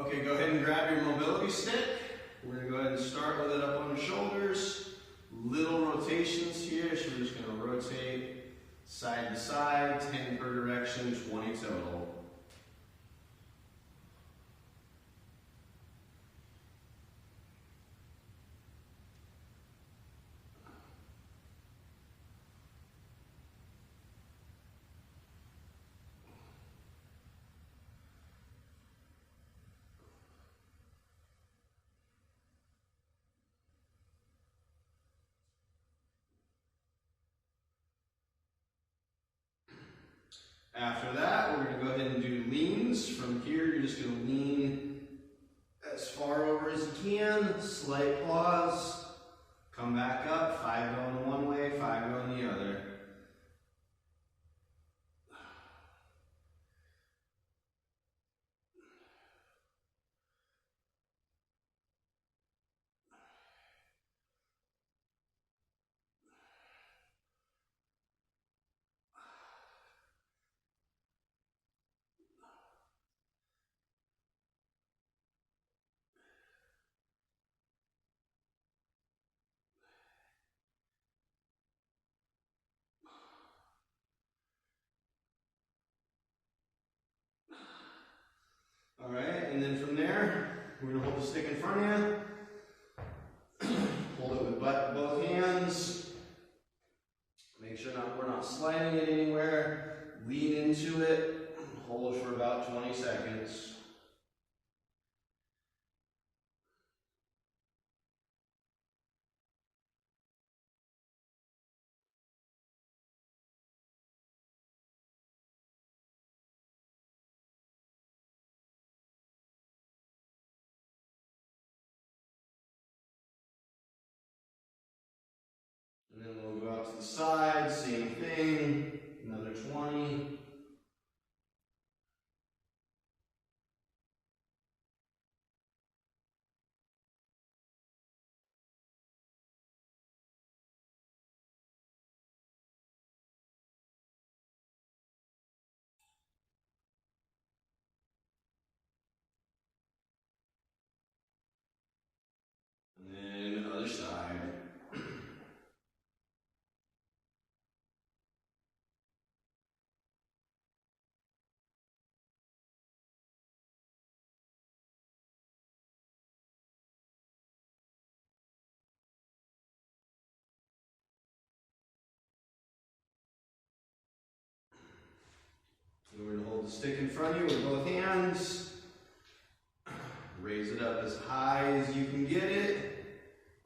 Okay, go ahead and grab your mobility stick. We're going to go ahead and start with it up on the shoulders. Little rotations here, so we're just going to rotate side to side, 10 per direction, 20 total. After that, we're going to go ahead and do leans. From here, you're just going to lean as far over as you can, slight pause, come back up, 5 going one way, 5 going the other. All right, and then from there, we're going to hold the stick in front of you. Hold it with both hands. Make sure we're not sliding it anywhere. Lean into it. Hold for about 20 seconds. And then we'll go out to the side, same thing, another 20. And then other side. And we're going to hold the stick in front of you with both hands. Raise it up as high as you can get it.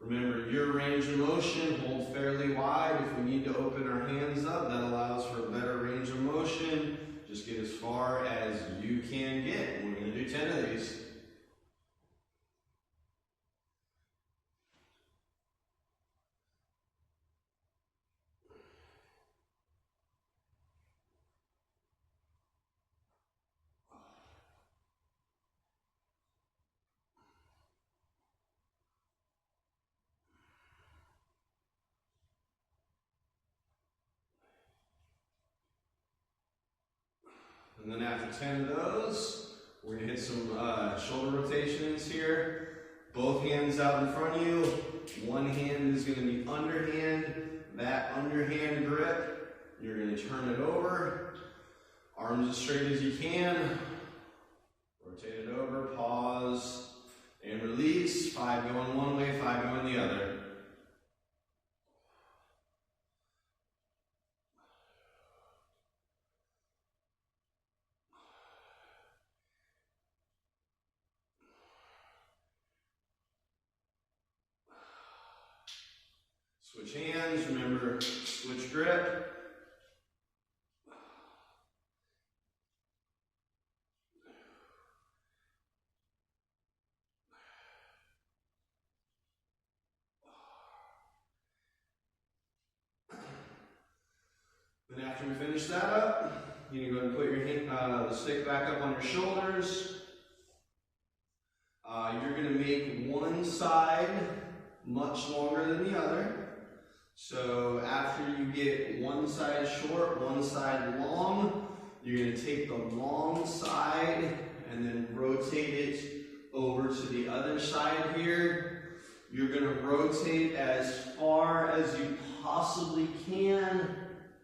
Remember, your range of motion, hold fairly wide. If we need to open our hands up, that allows for a better range of motion. Just get as far as you can get. We're going to do 10 of these. And then after 10 of those, we're going to hit some shoulder rotations here. Both hands out in front of you. One hand is going to be underhand. That underhand grip, you're going to turn it over. Arms as straight as you can. Rotate it over, pause, and release. 5 going one way, 5 going the other. Switch hands, remember, switch grip. Then after we finish that up, you can go ahead and put your the stick back up on your shoulders. You're going to make one side much longer than the other. So after you get one side short, one side long, you're going to take the long side and then rotate it You're going to rotate as far as you possibly can,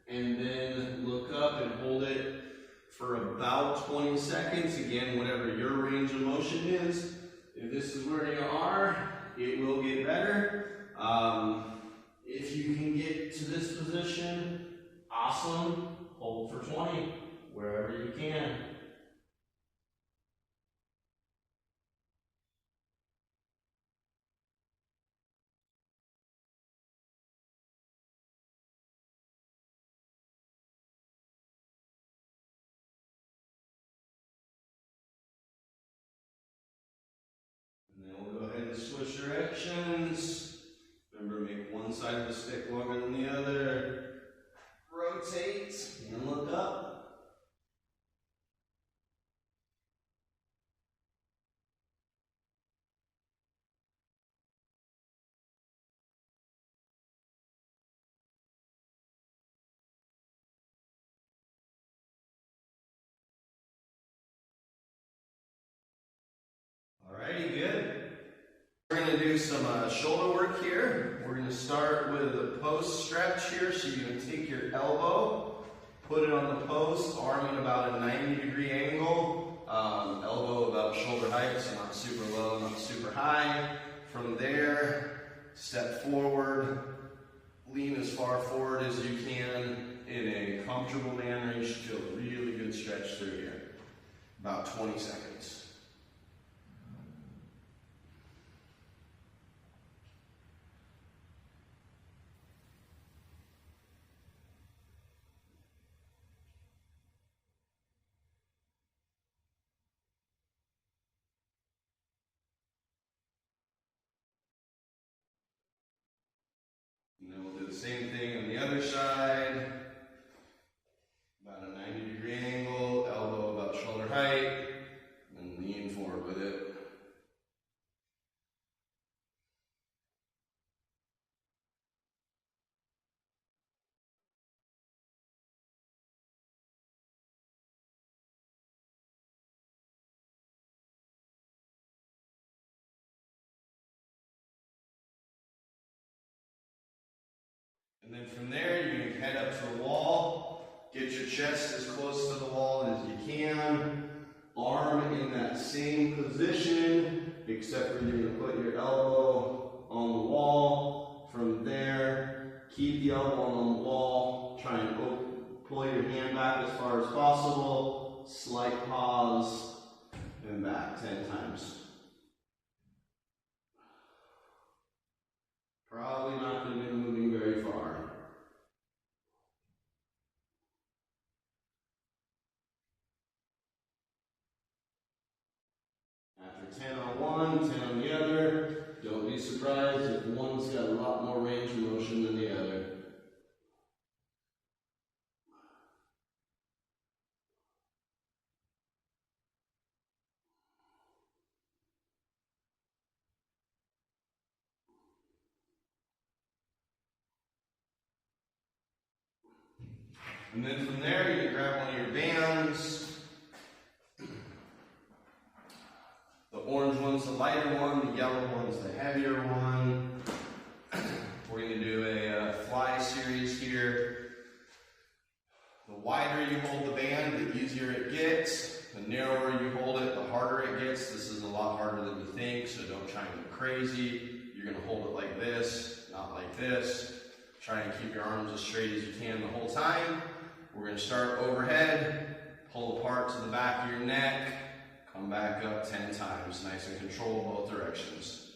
and then look up and hold it for about 20 seconds. Again, whatever your range of motion is. If this is where you are, it will get better. If you can get to this position, awesome. Hold for 20, wherever you can. And then we'll go ahead and switch directions. Remember, make one side of the stick longer than the other. Rotate and look up. Alrighty, good. We're going to do some shoulder work here. We're going to start with a post stretch here. So you're going to take your elbow, put it on the post, arm at about a 90-degree angle, elbow about shoulder height, so not super low, not super high. From there, step forward, lean as far forward as you can in a comfortable manner. You should feel a really good stretch through here. About 20 seconds. And then we'll do the same thing on the other side. About a 90-degree angle, elbow about shoulder height, and lean forward with it. And then from there, you can head up to the wall, get your chest as close to the wall as you can, arm in that same position, except for you're going to put your elbow on the wall. From there, keep the elbow on the wall, try and pull your hand back as far as possible, slight pause, and back 10 times. Probably not going to be moving very far. After 10 on one, 10 on the other, don't be surprised if one's got a lot more range of motion than the other. And then from there, you can grab one of your bands. The orange one's the lighter one, the yellow one's the heavier one. We're going to do a fly series here. The wider you hold the band, the easier it gets. The narrower you hold it, the harder it gets. This is a lot harder than you think, so don't try and go crazy. You're going to hold it like this, not like this. Try and keep your arms as straight as you can the whole time. We're going to start overhead, pull apart to the back of your neck, come back up 10 times, nice and controlled both directions.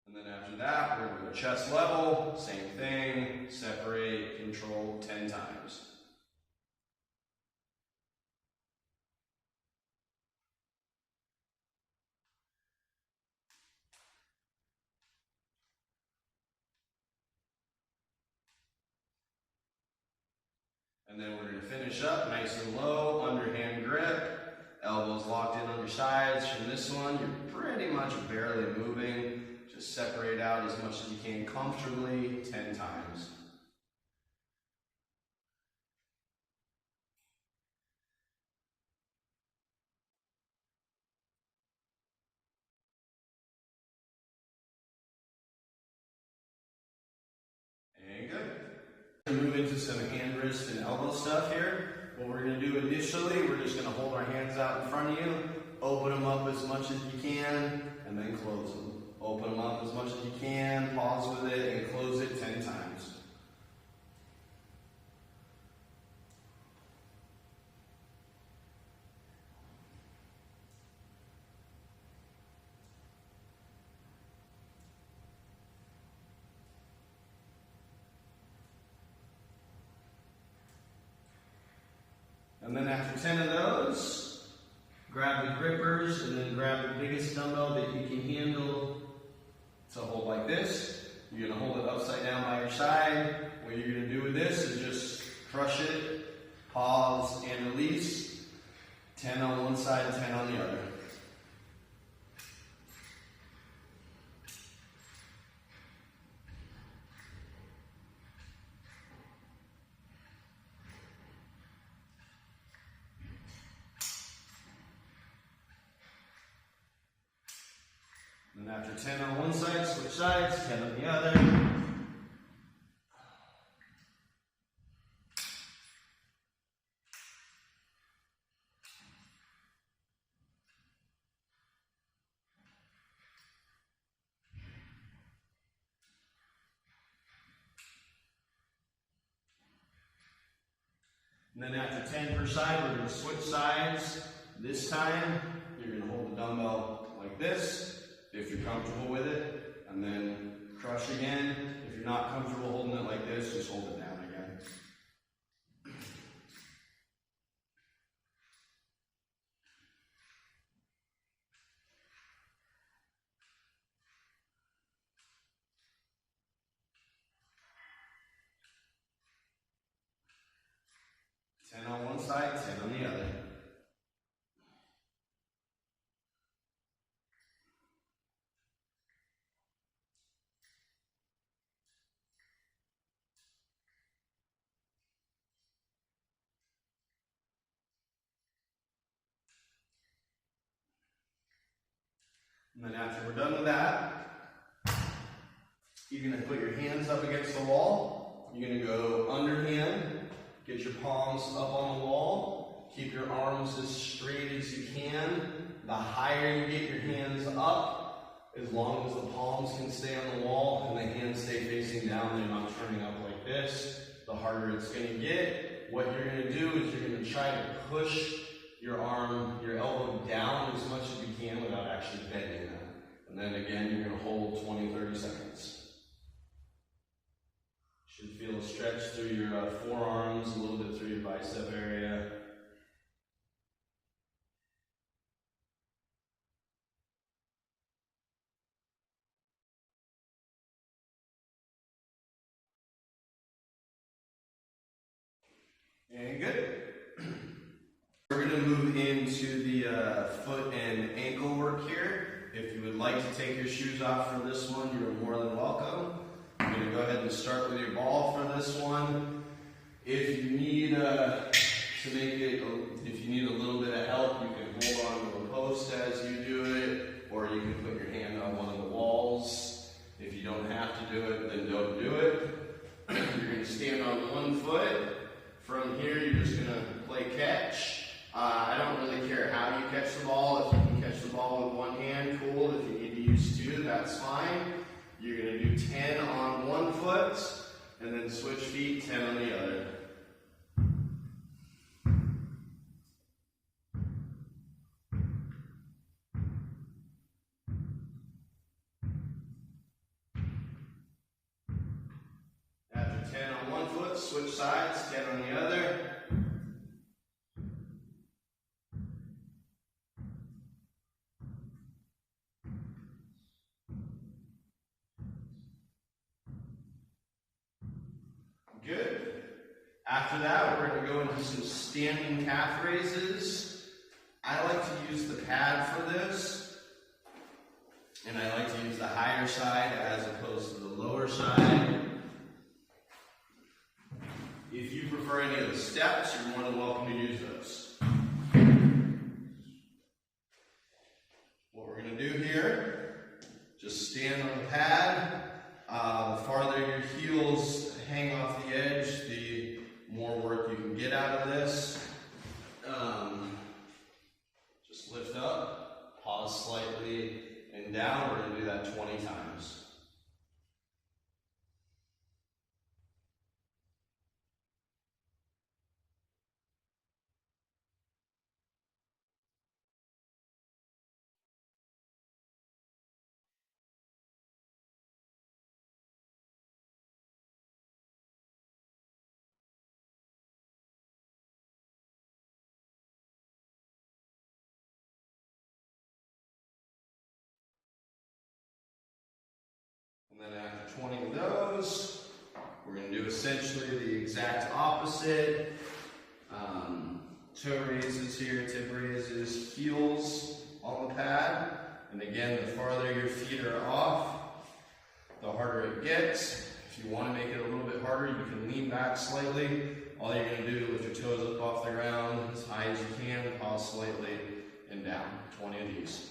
And then after that, we're going to go chest level, same thing, separate, control 10 times. And then we're going to finish up nice and low, underhand grip, elbows locked in on your sides. From this one, you're pretty much barely moving. Just separate out as much as you can comfortably 10 times. And good. Move into some hand, wrist, and elbow stuff here. What we're going to do initially, we're just going to hold our hands out in front of you, open them up as much as you can, and then close them. Open them up as much as you can, pause with it, and close it 10 times. And then after 10 of those, grab the grippers and then grab the biggest dumbbell that you can handle to hold like this. You're going to hold it upside down by your side. What you're going to do with this is just crush it, pause, and release. 10 on one side, 10 on the other. And after 10 on one side, switch sides, 10 on the other. And then after 10 per side, we're going to switch sides. This time, you're going to hold the dumbbell like this, if you're comfortable with it, and then crush again. If you're not comfortable holding it like this, just hold it down again. Ten on one side, 10 on the other. And then after we're done with that, you're going to put your hands up against the wall. You're going to go underhand, get your palms up on the wall, keep your arms as straight as you can. The higher you get your hands up, as long as the palms can stay on the wall and the hands stay facing down, they're not turning up like this, the harder it's going to get. What you're going to do is you're going to try to push your arm, your elbow down as much as you can without actually bending them. And then again, you're going to hold 20-30 seconds. Should feel a stretch through your forearms, a little bit through your bicep area. And good. We're going to move into the foot and ankle work here. If you would like to take your shoes off for this one, you're more than welcome. I'm going to go ahead and start with your ball for this one. If you need if you need a little bit of help, you can hold on to a post as you do it, or you can put your hand on one of the walls. If you don't have to do it, then don't do it. You're going to stand on one foot. From here, you're just going to play catch. I don't really care how you catch the ball. If you can catch the ball with one hand, cool. If you need to use two, that's fine. You're going to do 10 on one foot, and then switch feet, 10 on the other. After 10 on one foot, switch sides, 10 on the other. Good. After that, we're going to go into some standing calf raises. I like to use the pad for this, and I like to use the higher higher side as opposed to the lower side. If you prefer any of the steps, you're more than welcome to use those. What we're going to do here, just stand on the pad. The farther your heels hang off the edge, the more work you can get out of this. Just lift up, pause slightly, and down. We're going to do that 20 times. And then after 20 of those, we're going to do essentially the exact opposite. Toe raises here, tip raises, heels on the pad. And again, the farther your feet are off, the harder it gets. If you want to make it a little bit harder, you can lean back slightly. All you're going to do is lift your toes up off the ground as high as you can, pause slightly, and down. 20 of these.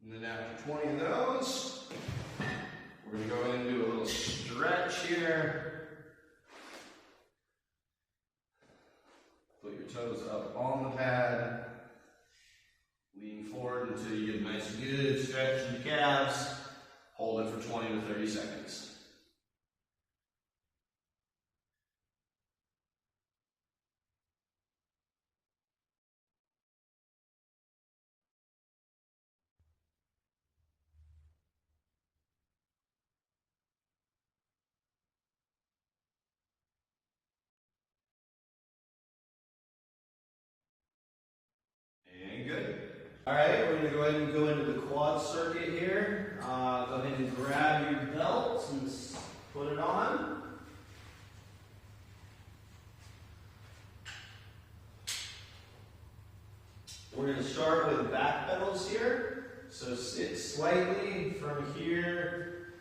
And then after 20 of those, we're going to go ahead and do a little stretch here. Put your toes up on the pad. Lean forward until you get a nice good stretch in your calves. Hold it for 20 to 30 seconds. And good. All right, we're going to go ahead and go into the quad circuit here. Go ahead and grab your belts and put it on. We're going to start with back pedals here. So sit slightly from here,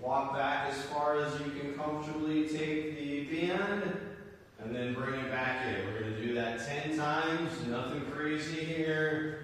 walk back as far as you can comfortably take the band, and then bring it back in. We're going to do that 10 times, nothing crazy here.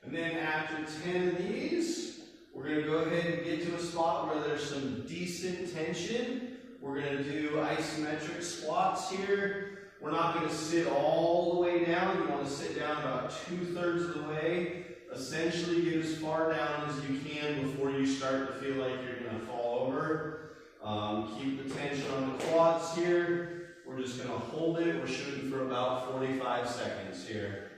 And then after 10 of these, we're going to go ahead and get to a spot where there's some decent tension. We're going to do isometric squats here. We're not going to sit all the way down. You want to sit down about 2/3 of the way. Essentially get as far down as you can before you start to feel like you're going to fall over. Keep the tension on the quads here. We're just going to hold it. We're shooting for about 45 seconds here.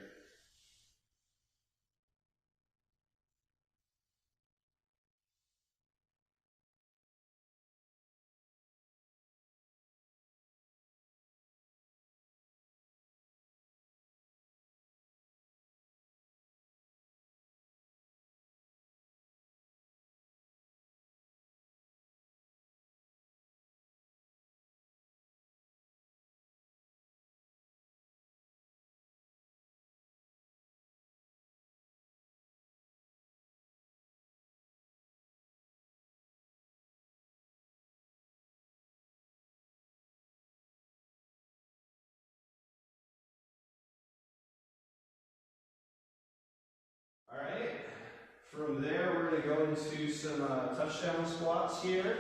From there, we're going to go into some touchdown squats here.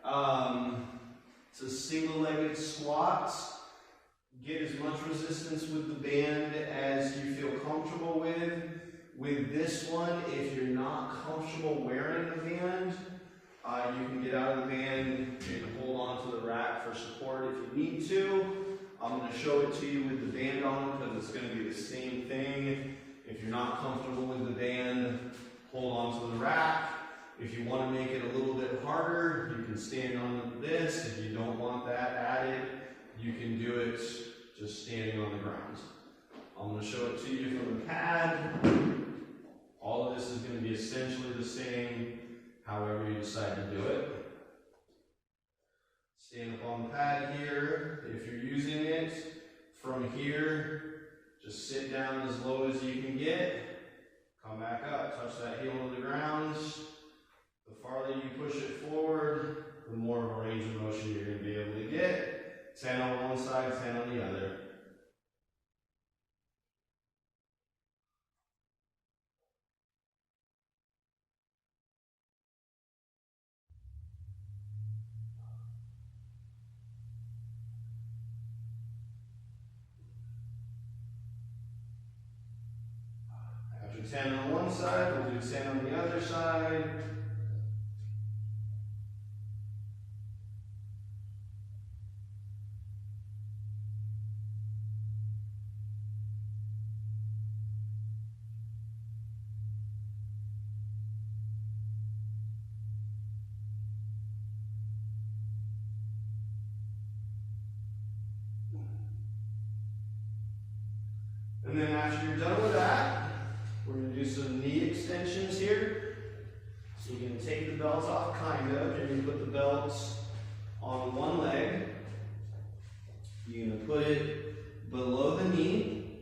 It's a single-legged squat. Get as much resistance with the band as you feel comfortable with. With this one, if you're not comfortable wearing the band, you can get out of the band and hold on to the rack for support if you need to. I'm going to show it to you with the band on because it's going to be the same thing. If you're not comfortable with the band, hold on to the rack. If you want to make it a little bit harder, you can stand on this. If you don't want that added, you can do it just standing on the ground. I'm going to show it to you from the pad. All of this is going to be essentially the same, however you decide to do it. Stand up on the pad here. If you're using it from here, just sit down as low as you can get. Come back up, touch that heel to the ground. The farther you push it forward, the more of a range of motion you're going to be able to get. 10 on one side, 10 on the other. After 10 on one side, we'll do 10 on the other side. And then after you're done with that, we're going to do some knee extensions here. So you're going to take the belt off, kind of. You're going to put the belt on one leg. You're going to put it below the knee.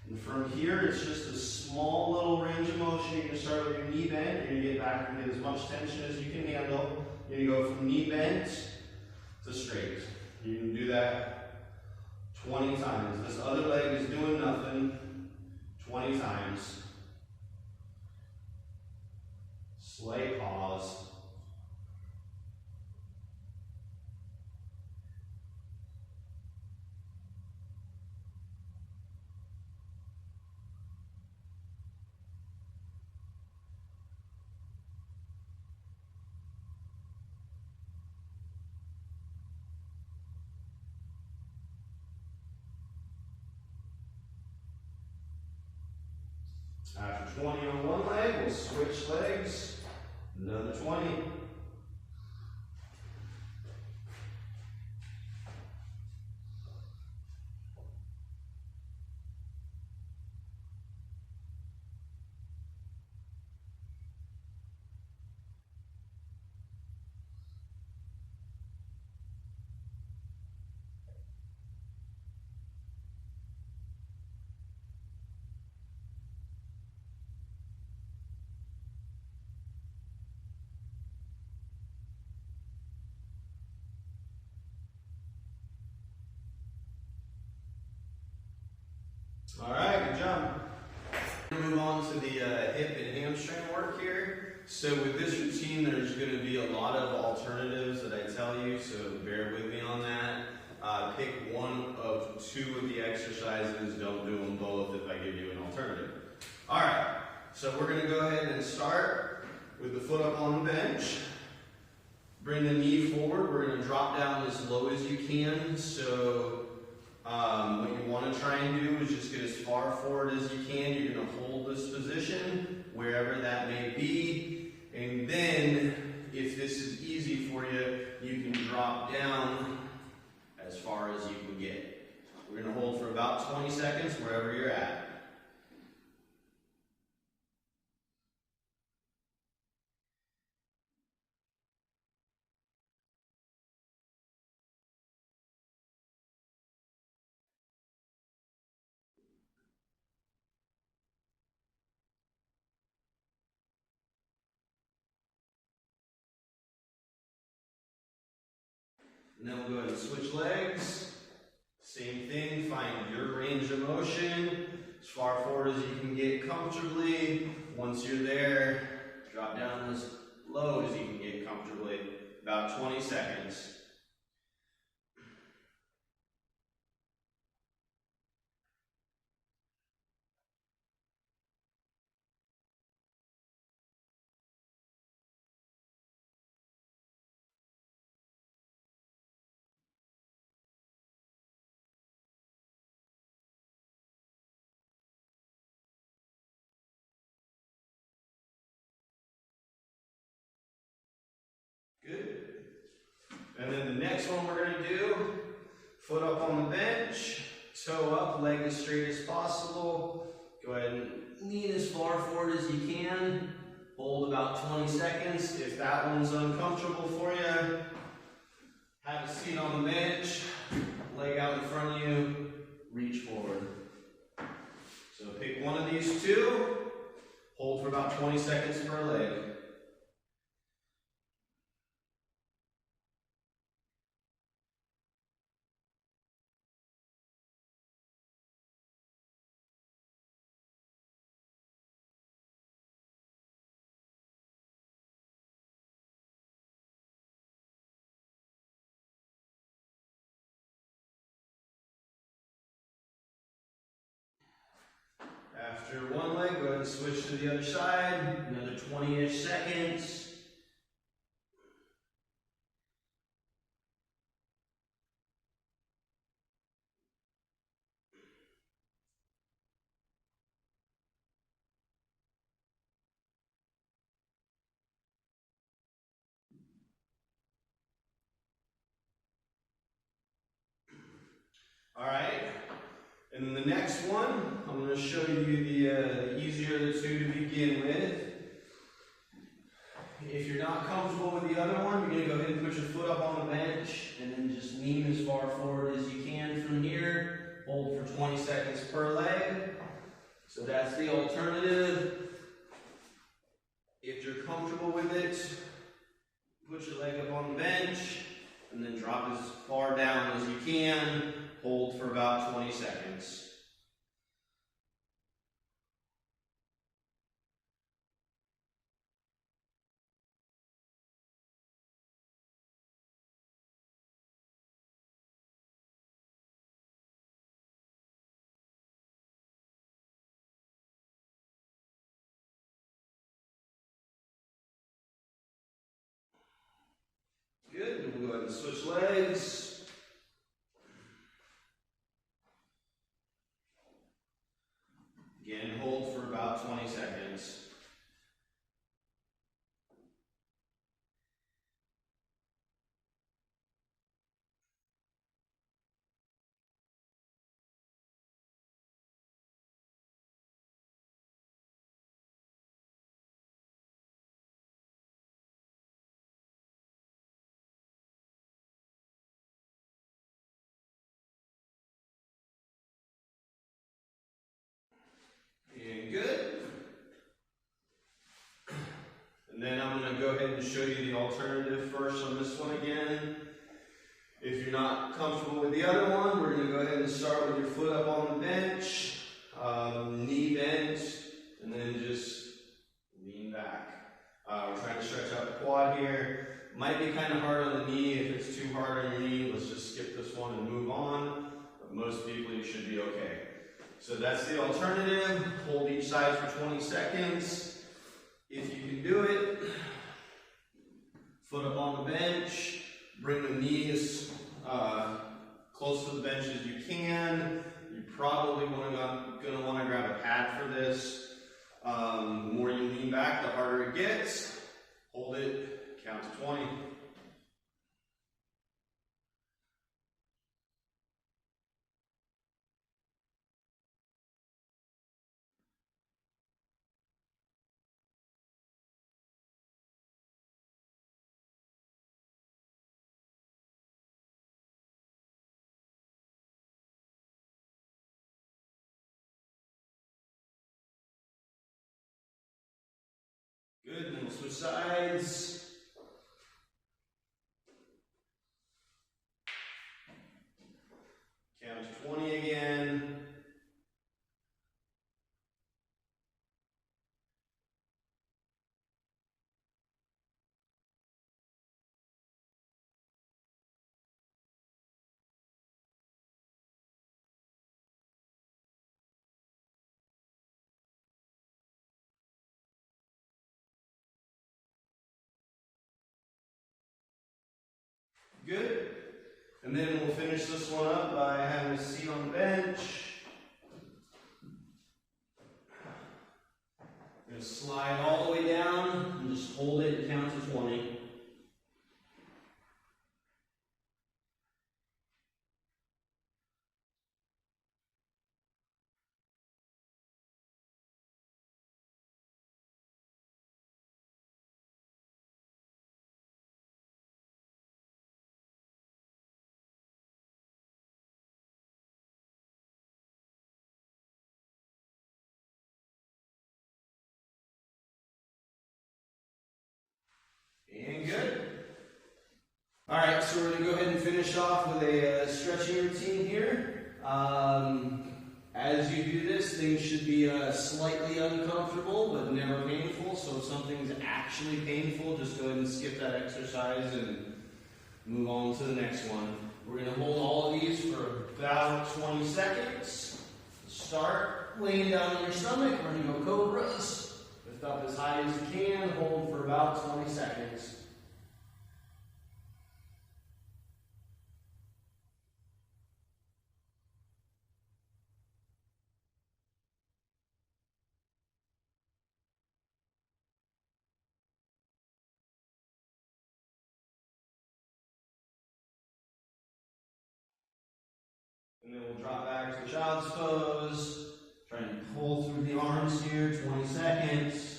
And from here, it's just a small little range of motion. You're going to start with your knee bent. You're going to get back and get as much tension as you can handle. You're going to go from knee bent to straight. You can do that 20 times. This other leg is doing nothing. 20 times. Slight pause. After 20 on one leg, we'll switch legs. Another 20. All right, good job. We're going to move on to the hip and hamstring work here. So with this routine, there's going to be a lot of alternatives that I tell you, so bear with me on that. Pick one of two of the exercises, don't do them both if I give you an alternative. All right, so we're going to go ahead and start with the foot up on the bench. Bring the knee forward. We're going to drop down as low as you can. So what you want to try and do is just get as far forward as you can. You're going to hold this position, wherever that may be. And then, if this is easy for you, you can drop down as far as you can get. We're going to hold for about 20 seconds, wherever you're at. And then we'll go ahead and switch legs. Same thing, find your range of motion as far forward as you can get comfortably. Once you're there, drop down as low as you can get comfortably, about 20 seconds. Good. And then the next one we're going to do, foot up on the bench, toe up, leg as straight as possible. Go ahead and lean as far forward as you can. Hold about 20 seconds. If that one's uncomfortable for you, have a seat on the bench, leg out in front of you, reach forward. So pick one of these two, hold for about 20 seconds per leg. After one leg, go ahead and switch to the other side, another 20-ish seconds. All right, and then the next one, I'm going to show you the easier of the two to begin with. If you're not comfortable with the other one, you're going to go ahead and put your foot up on the bench and then just lean as far forward as you can from here. Hold for 20 seconds per leg. So that's the alternative. If you're comfortable with it, put your leg up on the bench and then drop as far down as you can. Hold for about 20 seconds. Good, and we'll go ahead and switch legs. Again, hold for about 20 seconds. And good. And then I'm going to go ahead and show you the alternative first on this one again. If you're not comfortable with the other one, we're going to go ahead and start with your foot up on the bench, knee bent, and then just lean back. We're trying to stretch out the quad here. Might be kind of hard on the knee. If it's too hard on your knee, let's just skip this one and move on. But most people, you should be okay. So that's the alternative. Hold each side for 20 seconds. If you can do it, foot up on the bench, bring the knees close to the bench as you can. You're probably going to want to grab a pad for this. The more you lean back, the harder it gets. Hold it, count to 20. Good, and then we'll switch sides. Count to 20 again. Good. And then we'll finish this one up by having a seat on the bench. We're going to slide all the way down and just hold it and count to 20. And good. All right, so we're going to go ahead and finish off with a stretching routine here. As you do this, things should be slightly uncomfortable, but never painful. So if something's actually painful, just go ahead and skip that exercise and move on to the next one. We're going to hold all of these for about 20 seconds. Start laying down on your stomach. We're going to go cobras. Lift up as high as you can. Hold for about 20 seconds. And then we'll drop back to the child's pose. Try and pull through the arms here, 20 seconds.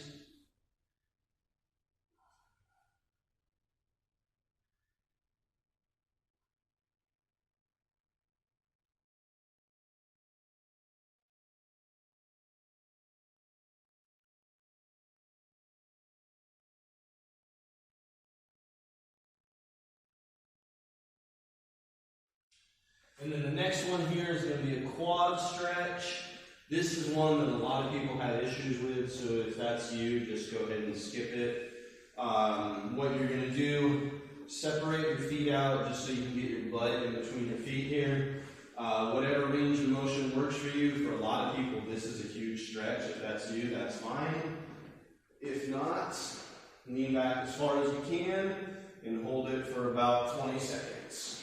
And then the next one here is going to be a quad stretch. This is one that a lot of people have issues with, so if that's you, just go ahead and skip it. What you're going to do, separate your feet out just so you can get your butt in between your feet here. Whatever range of motion works for you. For a lot of people, this is a huge stretch. If that's you, that's fine. If not, lean back as far as you can and hold it for about 20 seconds.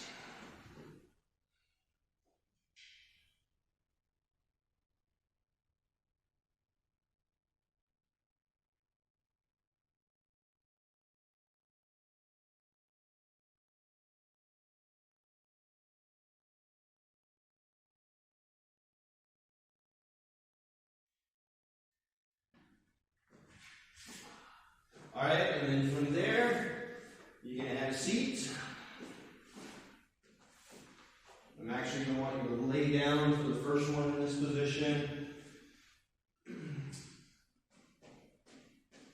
All right, and then from there, you're going to have a seat. I'm actually going to want you to lay down for the first one in this position.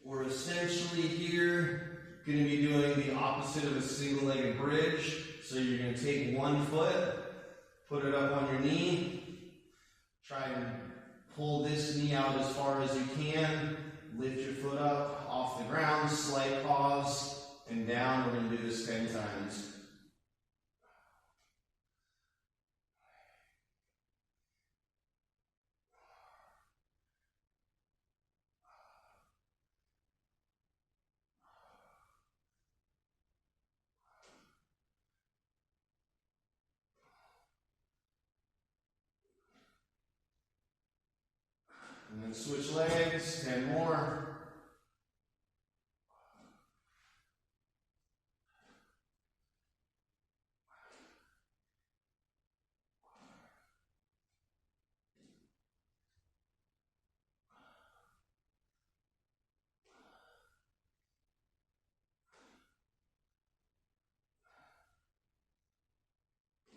We're essentially here going to be doing the opposite of a single-legged bridge. So you're going to take one foot, put it up on your knee, try and pull this knee out as far as you can, lift your foot up off the ground, slight pause, and down. We're going to do this 10 times. And then switch legs, 10 more.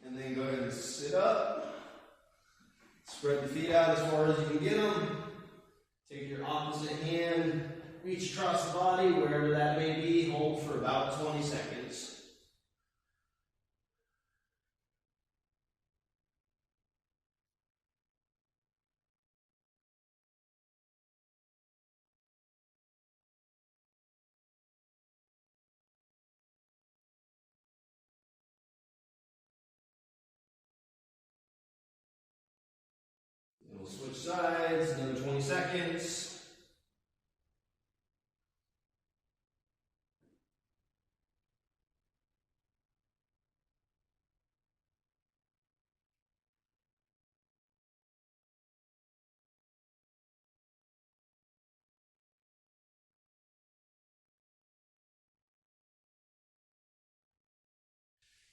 And then go ahead and sit up. Spread the feet out as far as you can get them. Take your opposite hand, reach across the body, wherever that may be. Hold for about 20 seconds. And we'll switch sides, another 20 seconds.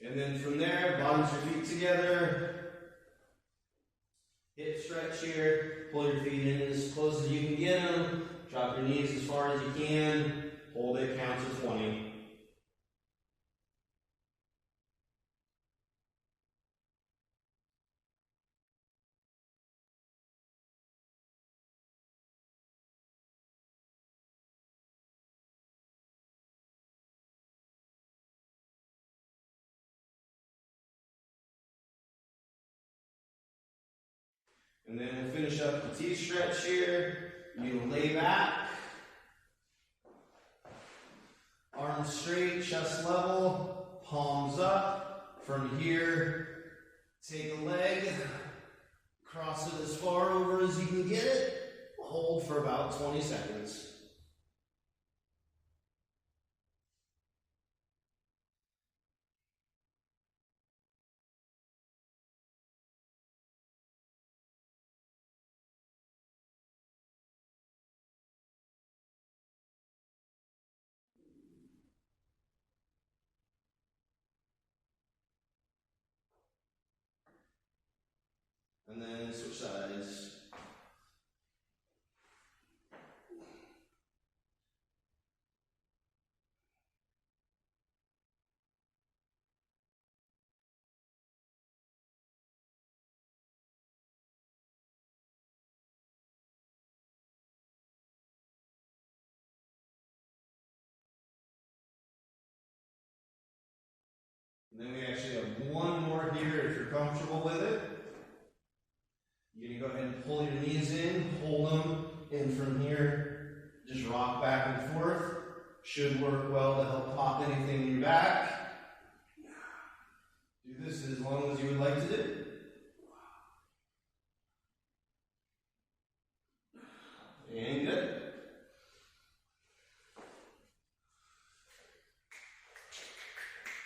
And then from there, bottoms your feet together. Hip stretch here. Pull your feet in as close as you can get them. Drop your knees as far as you can. Hold it, count to 20. And then we'll finish up the T-stretch here. You're going to lay back. Arms straight, chest level, palms up. From here, take a leg, cross it as far over as you can get it. Hold for about 20 seconds. And then switch sides. And then we actually have one more here if you're comfortable with it. You're going to go ahead and pull your knees in, hold them, and from here, just rock back and forth. Should work well to help pop anything in your back. Do this as long as you would like to do.